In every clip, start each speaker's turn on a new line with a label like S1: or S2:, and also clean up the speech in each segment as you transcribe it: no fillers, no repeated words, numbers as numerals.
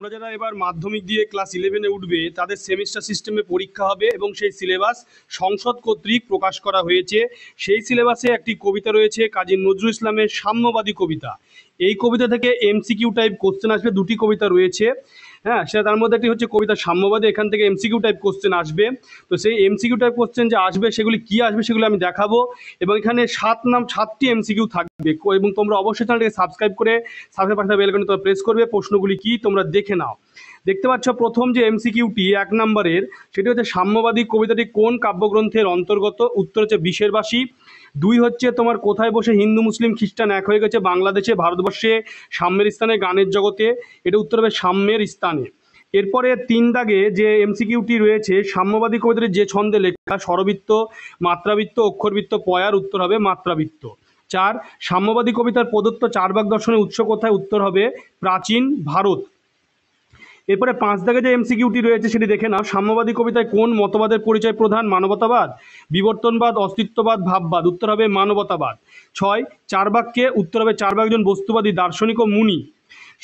S1: তোমরা যারা এবার মাধ্যমিক দিয়ে ক্লাস 11-এ উঠবে তাদের সেমিস্টার সিস্টেমে পরীক্ষা হবে এবং সেই সিলেবাস সংসদ কর্তৃক প্রকাশ করা হয়েছে। সেই সিলেবাসে একটি কবিতা রয়েছে কাজী নজরুল ইসলামের সাম্যবাদী কবিতা। এই কবিতা থেকে এমসিকিউ টাইপ কোশ্চেন আসবে। দুটি কবিতা রয়েছে, হ্যাঁ, সেটা তার মধ্যে একটি হচ্ছে কবিতা সাম্যবাদী। এখান থেকে এমসিকিউ টাইপ কোশ্চেন আসবে। তো সেই এমসিকিউ টাইপ কোশ্চেন যে আসবে সেগুলি কি আসবে সেগুলো আমি দেখাবো এবং এখানে 7টি এমসিকিউ থাকবে এবং তোমরা অবশ্যই চ্যানেলটাকে সাবস্ক্রাইব করে সাবস্ক্রাইব পাশে বেল আইকনটি তোমরা প্রেস করবে। প্রশ্নগুলি কি তোমরা দেখে নাও। দেখতে পাচ্ছ প্রথম যে এমসিকিউটি 1 নম্বরের, সেটি হচ্ছে সাম্যবাদী কবিতাটি কোন কাব্যগ্রন্থের অন্তর্গত? উত্তর হচ্ছে বিষের বাসী। 2 হচ্ছে তোমার কোথায় বসে হিন্দু মুসলিম খ্রিস্টান এক হয়ে গেছে? বাংলাদেশে, ভারতবর্ষে, সাম্যের স্থানে, গানের জগতে। এটা উত্তর হবে সাম্যের স্থানে। এরপরে 3 দাগে যে এমসিকিউটি রয়েছে, সাম্যবাদী কবিতাটি যে ছন্দে লেখা? স্বরবৃত্ত, মাত্রাবৃত্ত, অক্ষরবৃত্ত, পয়ার। উত্তর হবে মাত্রাবৃত্ত। 4 সাম্যবাদী কবিতার প্রদত্ত 4 ভাগ দর্শনের উৎস কোথায়? উত্তর হবে প্রাচীন ভারত। এরপরে 5 দাগে যে এমসিকিউটি রয়েছে সেটি দেখে নাও। সাম্যবাদী কবিতায় কোন মতবাদের পরিচয় প্রধান? মানবতাবাদ, বিবর্তনবাদ, অস্তিত্ববাদ, ভাববাদ। উত্তর হবে মানবতাবাদ। 6 4 বাক্যে। উত্তর হবে 4 ভাগ একজন বস্তুবাদী দার্শনিক ও মুনি।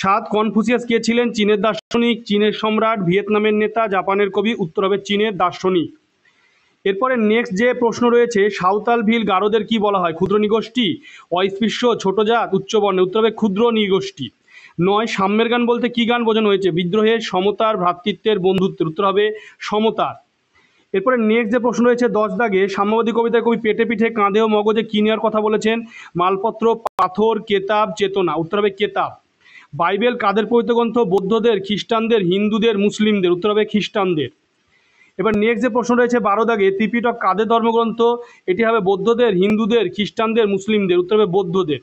S1: 7 কনফুসিয়াস কে ছিলেন? চীনের দার্শনিক, চীনের সম্রাট, ভিয়েতনামের নেতা, জাপানের কবি। উত্তর হবে চীনের দার্শনিক। এরপরে নেক্সট যে প্রশ্ন রয়েছে, সাঁওতাল ভিল গারোদের কি বলা হয়? ক্ষুদ্র নিগোষ্ঠী, অস্পৃশ্য, ছোট জাত, উচ্চবর্ণে। উত্তর হবে ক্ষুদ্র নিগোষ্ঠী। 9 সাম্যের গান বলতে কি গান বোঝানো হয়েছে? বিদ্রোহের, সমতার, ভ্রাতৃত্বের, বন্ধুত্বের। উত্তর হবে সমতার। এরপরে নেক্সট যে প্রশ্ন রয়েছে 10 দাগে, সাম্যবাদী কবিতায় কবি পেটে পিঠে কাঁধে ও মগজে কি নেওয়ার কথা বলেছেন? মালপত্র, পাথর, কেতাব, চেতনা। উত্তর হবে কেতাব। বাইবেল কাদের পবিত্র গ্রন্থ? বৌদ্ধদের, খ্রিস্টানদের, হিন্দুদের, মুসলিমদের। উত্তর হবে খ্রিস্টানদের। এবার নেক্সট যে প্রশ্ন রয়েছে 12 দাগে, ত্রিপিটক কাদের ধর্মগ্রন্থ? এটি হবে বৌদ্ধদের, হিন্দুদের, খ্রিস্টানদের, মুসলিমদের। উত্তর হবে বৌদ্ধদের।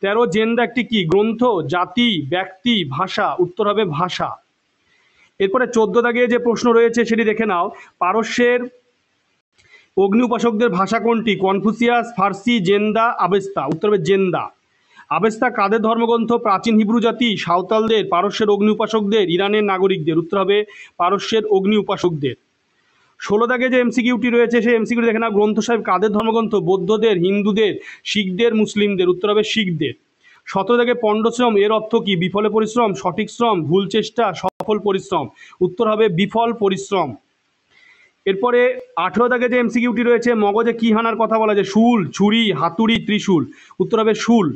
S1: 13 জেন্ডা একটি কি গ্রন্থ, জাতি, ব্যক্তি, ভাষা? উত্তর হবে ভাষা। এরপরে 14 দাগে যে প্রশ্ন রয়েছে সেটি দেখে নাও। পারস্যের অগ্নি উপাসকদের ভাষা কোনটি? কনফুসিয়াস, ফার্সি, জেন্দা, আবেস্তা। উত্তর হবে জেন্দা। আবেস্তা কাদের ধর্মগ্রন্থ? প্রাচীন হিব্রু জাতি, সাঁওতালদের, পারস্যের অগ্নি উপাসকদের, ইরানের নাগরিকদের। উত্তর হবে পারস্যের অগ্নি উপাসকদের। 16 দাগে যে এমসিকিউটি রয়েছে সেই এমসিকিউটি দেখে নাও। গ্রন্থ সাহেব কাদের ধর্মগ্রন্থ? বৌদ্ধদের, হিন্দুদের, শিখদের, মুসলিমদের। উত্তর হবে শিখদের। 17 দাগে পণ্ডশ্রম এর অর্থ কি? বিফলে পরিশ্রম, সঠিক শ্রম, ভুল চেষ্টা, সফল পরিশ্রম। উত্তর হবে বিফল পরিশ্রম। এরপরে 18 দাগে যে এমসিকিউটি রয়েছে, মগজে কি হানার কথা বলা যায়? শুল, ছুরি, হাতুড়ি, ত্রিশূল। উত্তর হবে শুল।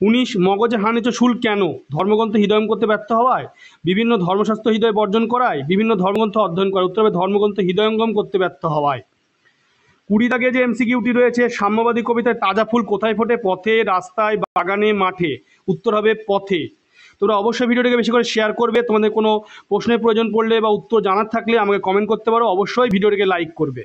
S1: 19 মগজে হানিত শুল কেন? ধর্মগ্রন্থ হৃদয়ঙ্গম করতে ব্যর্থ হওয়ায়, বিভিন্ন ধর্মশাস্ত্র হৃদয় বর্জন করায়, বিভিন্ন ধর্মগ্রন্থ অধ্যয়ন করা। উত্তর হবে ধর্মগ্রন্থ হৃদয়ঙ্গম করতে ব্যর্থ হওয়ায়। 20 দাগে যে এমসিকিউটি রয়েছে, সাম্যবাদী কবিতায় তাজা ফুল কোথায় ফোটে? পথে, রাস্তায়, বাগানে, মাঠে। উত্তর হবে পথে। তোমরা অবশ্যই ভিডিওটিকে বেশি করে শেয়ার করবে। তোমাদের কোনো প্রশ্নের প্রয়োজন পড়লে বা উত্তর জানার থাকলে আমাকে কমেন্ট করতে পারো। অবশ্যই ভিডিওটিকে লাইক করবে।